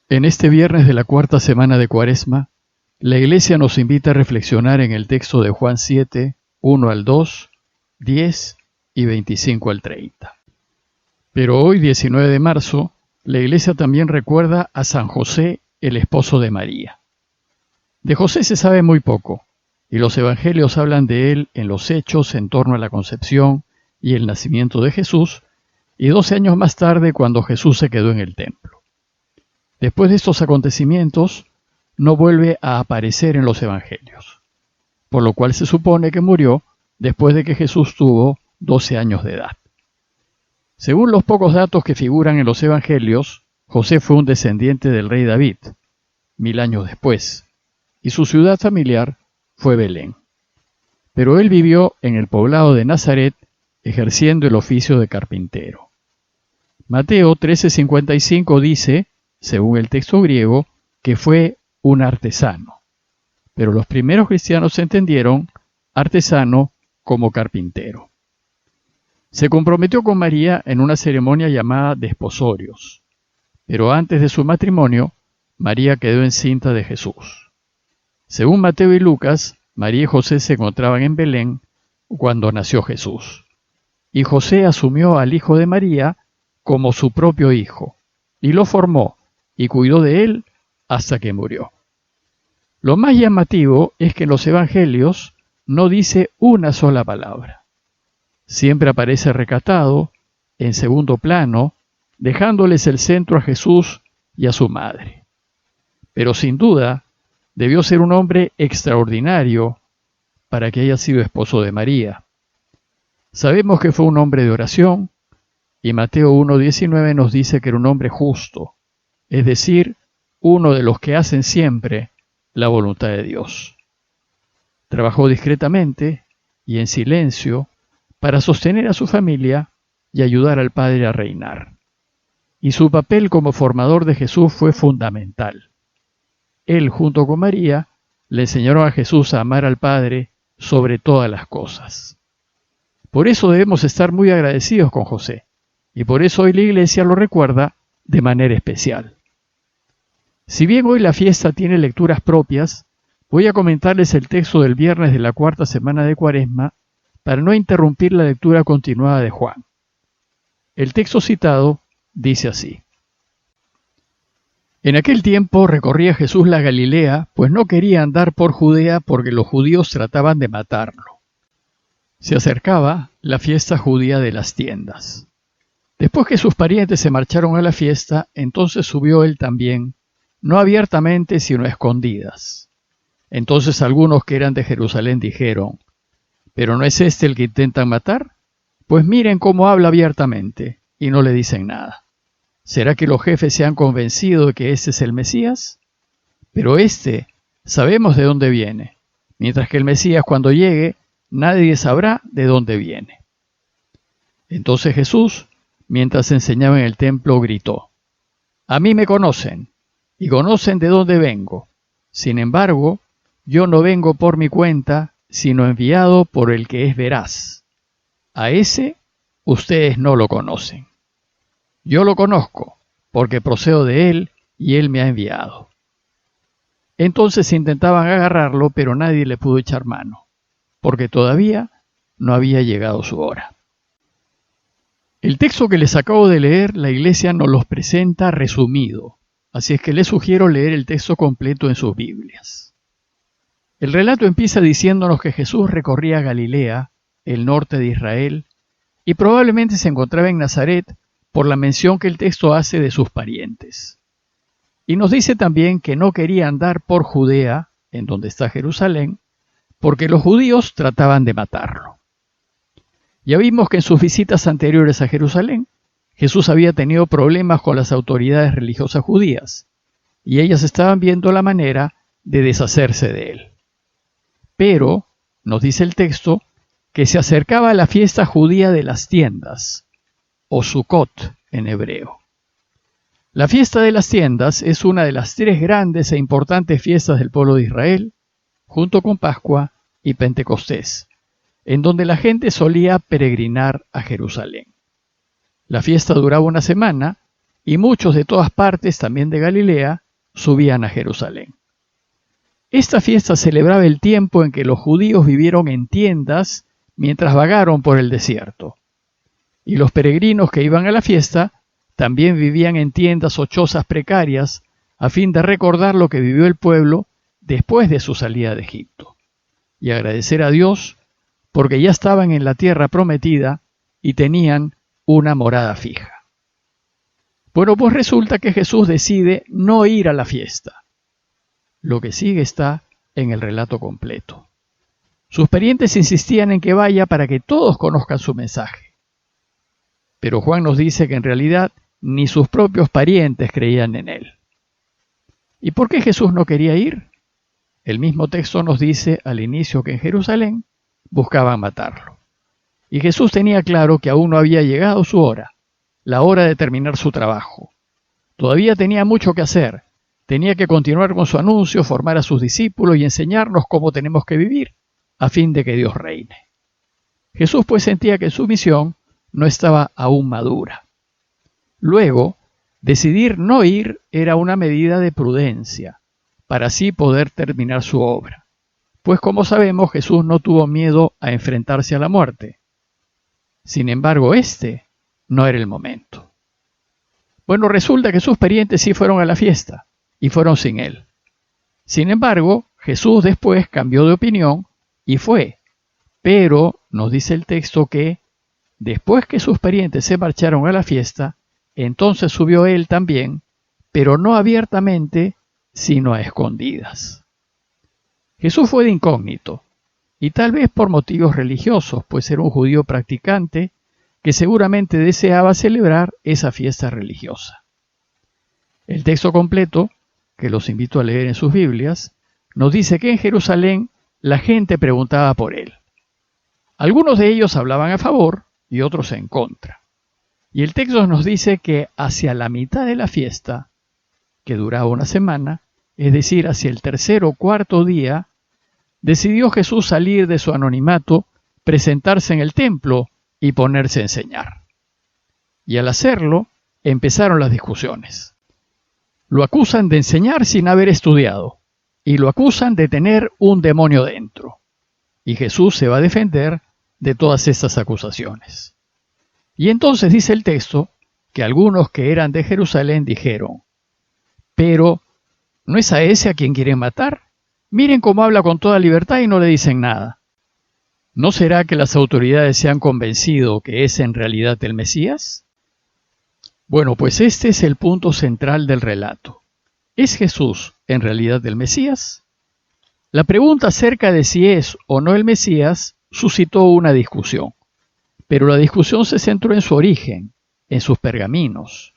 En este viernes de la cuarta semana de Cuaresma, la Iglesia nos invita a reflexionar en el texto de Juan 7, 1 al 2, 10 y 25 al 30. Pero hoy, 19 de marzo, la Iglesia también recuerda a San José, el esposo de María. De José se sabe muy poco, y los evangelios hablan de él en los hechos en torno a la concepción y el nacimiento de Jesús, y 12 años más tarde cuando Jesús se quedó en el templo. Después de estos acontecimientos, no vuelve a aparecer en los evangelios, por lo cual se supone que murió después de que Jesús tuvo 12 años de edad. Según los pocos datos que figuran en los evangelios, José fue un descendiente del rey David, 1000 años después, y su ciudad familiar fue Belén. Pero él vivió en el poblado de Nazaret, ejerciendo el oficio de carpintero. Mateo 13:55 dice, según el texto griego, que fue un artesano. Pero los primeros cristianos entendieron artesano como carpintero. Se comprometió con María en una ceremonia llamada desposorios. Pero antes de su matrimonio, María quedó encinta de Jesús. Según Mateo y Lucas, María y José se encontraban en Belén cuando nació Jesús. Y José asumió al hijo de María como su propio hijo, y lo formó y cuidó de él hasta que murió. Lo más llamativo es que en los evangelios no dice una sola palabra. Siempre aparece recatado, en segundo plano, dejándoles el centro a Jesús y a su madre. Pero sin duda, debió ser un hombre extraordinario para que haya sido esposo de María. Sabemos que fue un hombre de oración, y Mateo 1:19 nos dice que era un hombre justo, es decir, uno de los que hacen siempre la voluntad de Dios. Trabajó discretamente y en silencio para sostener a su familia y ayudar al Padre a reinar. Y su papel como formador de Jesús fue fundamental. Él, junto con María, le enseñaron a Jesús a amar al Padre sobre todas las cosas. Por eso debemos estar muy agradecidos con José, y por eso hoy la Iglesia lo recuerda de manera especial. Si bien hoy la fiesta tiene lecturas propias, voy a comentarles el texto del viernes de la cuarta semana de Cuaresma para no interrumpir la lectura continuada de Juan. El texto citado dice así: En aquel tiempo recorría Jesús la Galilea, pues no quería andar por Judea porque los judíos trataban de matarlo. Se acercaba la fiesta judía de las tiendas. Después que sus parientes se marcharon a la fiesta, entonces subió él también, no abiertamente sino a escondidas. Entonces algunos que eran de Jerusalén dijeron: ¿pero no es este el que intentan matar? Pues miren cómo habla abiertamente, y no le dicen nada. ¿Será que los jefes se han convencido de que este es el Mesías? Pero sabemos de dónde viene, mientras que el Mesías cuando llegue, nadie sabrá de dónde viene. Entonces Jesús, mientras enseñaba en el templo, gritó: A mí me conocen, y conocen de dónde vengo. Sin embargo, yo no vengo por mi cuenta, sino enviado por el que es veraz. A ese ustedes no lo conocen. Yo lo conozco, porque procedo de él y él me ha enviado. Entonces intentaban agarrarlo, pero nadie le pudo echar mano, porque todavía no había llegado su hora. El texto que les acabo de leer, la Iglesia nos los presenta resumido, así es que les sugiero leer el texto completo en sus Biblias. El relato empieza diciéndonos que Jesús recorría Galilea, el norte de Israel, y probablemente se encontraba en Nazaret por la mención que el texto hace de sus parientes. Y nos dice también que no quería andar por Judea, en donde está Jerusalén, porque los judíos trataban de matarlo. Ya vimos que en sus visitas anteriores a Jerusalén, Jesús había tenido problemas con las autoridades religiosas judías, y ellas estaban viendo la manera de deshacerse de él. Pero, nos dice el texto, que se acercaba a la fiesta judía de las tiendas, o Sukkot en hebreo. La fiesta de las tiendas es una de las 3 grandes e importantes fiestas del pueblo de Israel, junto con Pascua y Pentecostés, en donde la gente solía peregrinar a Jerusalén. La fiesta duraba una semana y muchos de todas partes, también de Galilea, subían a Jerusalén. Esta fiesta celebraba el tiempo en que los judíos vivieron en tiendas mientras vagaron por el desierto. Y los peregrinos que iban a la fiesta también vivían en tiendas o chozas precarias a fin de recordar lo que vivió el pueblo después de su salida de Egipto y agradecer a Dios porque ya estaban en la tierra prometida y tenían una morada fija. Bueno, pues resulta que Jesús decide no ir a la fiesta. Lo que sigue está en el relato completo. Sus parientes insistían en que vaya para que todos conozcan su mensaje. Pero Juan nos dice que en realidad ni sus propios parientes creían en él. ¿Y por qué Jesús no quería ir? El mismo texto nos dice al inicio que en Jerusalén buscaban matarlo. Y Jesús tenía claro que aún no había llegado su hora, la hora de terminar su trabajo. Todavía tenía mucho que hacer. Tenía que continuar con su anuncio, formar a sus discípulos y enseñarnos cómo tenemos que vivir a fin de que Dios reine. Jesús pues sentía que su misión no estaba aún madura. Luego, decidir no ir era una medida de prudencia, para así poder terminar su obra. Pues como sabemos, Jesús no tuvo miedo a enfrentarse a la muerte. Sin embargo, este no era el momento. Bueno, resulta que sus parientes sí fueron a la fiesta, y fueron sin él. Sin embargo, Jesús después cambió de opinión y fue. Pero nos dice el texto que, después que sus parientes se marcharon a la fiesta, entonces subió él también, pero no abiertamente, sino a escondidas. Jesús fue de incógnito, y tal vez por motivos religiosos, pues era un judío practicante que seguramente deseaba celebrar esa fiesta religiosa. El texto completo, que los invito a leer en sus Biblias, nos dice que en Jerusalén la gente preguntaba por él. Algunos de ellos hablaban a favor y otros en contra. Y el texto nos dice que hacia la mitad de la fiesta, que duraba una semana, es decir, hacia el tercer o cuarto día, decidió Jesús salir de su anonimato, presentarse en el templo y ponerse a enseñar. Y al hacerlo, empezaron las discusiones. Lo acusan de enseñar sin haber estudiado y lo acusan de tener un demonio dentro. Y Jesús se va a defender de todas estas acusaciones. Y entonces dice el texto que algunos que eran de Jerusalén dijeron: pero ¿no es a ese a quien quieren matar? Miren cómo habla con toda libertad y no le dicen nada. ¿No será que las autoridades se han convencido que es en realidad el Mesías? Bueno, pues este es el punto central del relato. ¿Es Jesús en realidad el Mesías? La pregunta acerca de si es o no el Mesías suscitó una discusión, pero la discusión se centró en su origen, en sus pergaminos.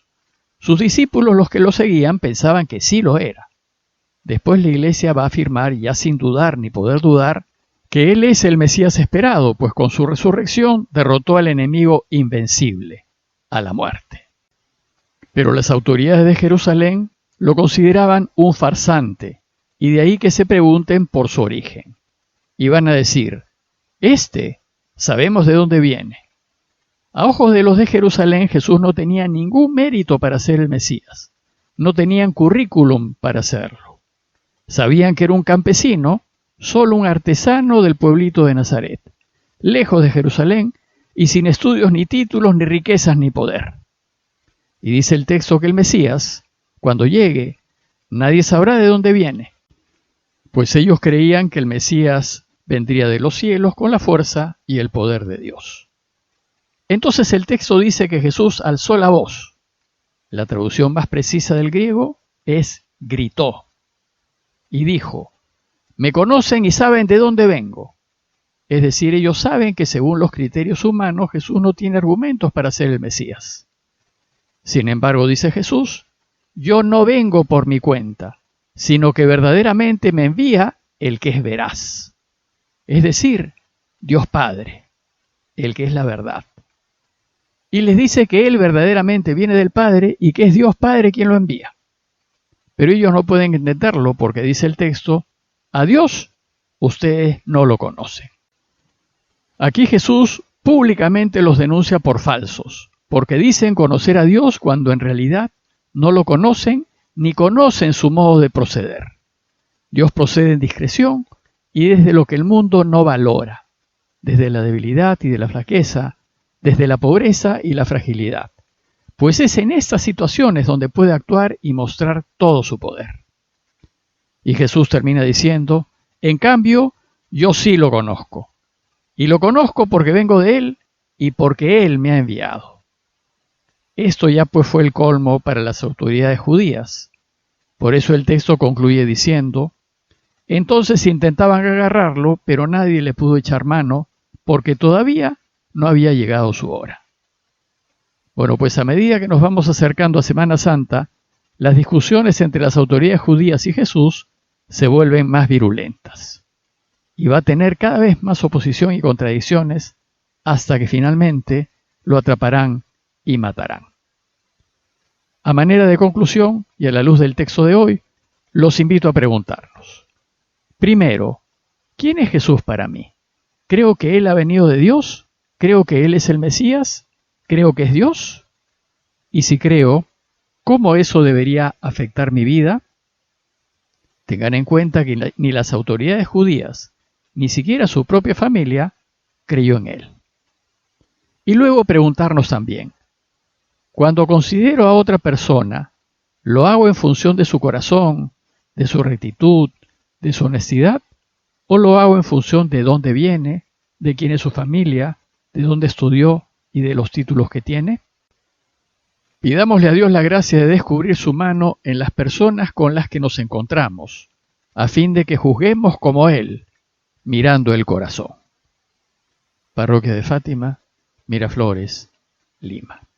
Sus discípulos, los que lo seguían, pensaban que sí lo era. Después la iglesia va a afirmar, ya sin dudar ni poder dudar, que Él es el Mesías esperado, pues con su resurrección derrotó al enemigo invencible, a la muerte. Pero las autoridades de Jerusalén lo consideraban un farsante, y de ahí que se pregunten por su origen. Y van a decir: sabemos de dónde viene. A ojos de los de Jerusalén, Jesús no tenía ningún mérito para ser el Mesías. No tenían currículum para hacerlo. Sabían que era un campesino, solo un artesano del pueblito de Nazaret, lejos de Jerusalén y sin estudios ni títulos, ni riquezas, ni poder. Y dice el texto que el Mesías, cuando llegue, nadie sabrá de dónde viene, pues ellos creían que el Mesías vendría de los cielos con la fuerza y el poder de Dios. Entonces el texto dice que Jesús alzó la voz. La traducción más precisa del griego es gritó. Y dijo: me conocen y saben de dónde vengo. Es decir, ellos saben que según los criterios humanos Jesús no tiene argumentos para ser el Mesías. Sin embargo, dice Jesús: yo no vengo por mi cuenta, sino que verdaderamente me envía el que es veraz. Es decir, Dios Padre, el que es la verdad. Y les dice que Él verdaderamente viene del Padre y que es Dios Padre quien lo envía. Pero ellos no pueden entenderlo porque dice el texto: a Dios ustedes no lo conocen. Aquí Jesús públicamente los denuncia por falsos, porque dicen conocer a Dios cuando en realidad no lo conocen ni conocen su modo de proceder. Dios procede en discreción y desde lo que el mundo no valora, desde la debilidad y de la flaqueza, desde la pobreza y la fragilidad, pues es en estas situaciones donde puede actuar y mostrar todo su poder. Y Jesús termina diciendo, en cambio, yo sí lo conozco, y lo conozco porque vengo de Él y porque Él me ha enviado. Esto ya pues fue el colmo para las autoridades judías. Por eso el texto concluye diciendo, entonces intentaban agarrarlo, pero nadie le pudo echar mano, porque todavía no había llegado su hora. Bueno, pues a medida que nos vamos acercando a Semana Santa, las discusiones entre las autoridades judías y Jesús se vuelven más virulentas. Y va a tener cada vez más oposición y contradicciones hasta que finalmente lo atraparán y matarán. A manera de conclusión, y a la luz del texto de hoy, los invito a preguntarnos. Primero, ¿quién es Jesús para mí? ¿Creo que Él ha venido de Dios? ¿Creo que Él es el Mesías? ¿Creo que es Dios? Y si creo, ¿cómo eso debería afectar mi vida? Tengan en cuenta que ni las autoridades judías, ni siquiera su propia familia, creyó en Él. Y luego preguntarnos también, cuando considero a otra persona, ¿lo hago en función de su corazón, de su rectitud, de su honestidad? ¿O lo hago en función de dónde viene, de quién es su familia, de dónde estudió y de los títulos que tiene? Pidámosle a Dios la gracia de descubrir su mano en las personas con las que nos encontramos, a fin de que juzguemos como Él, mirando el corazón. Parroquia de Fátima, Miraflores, Lima.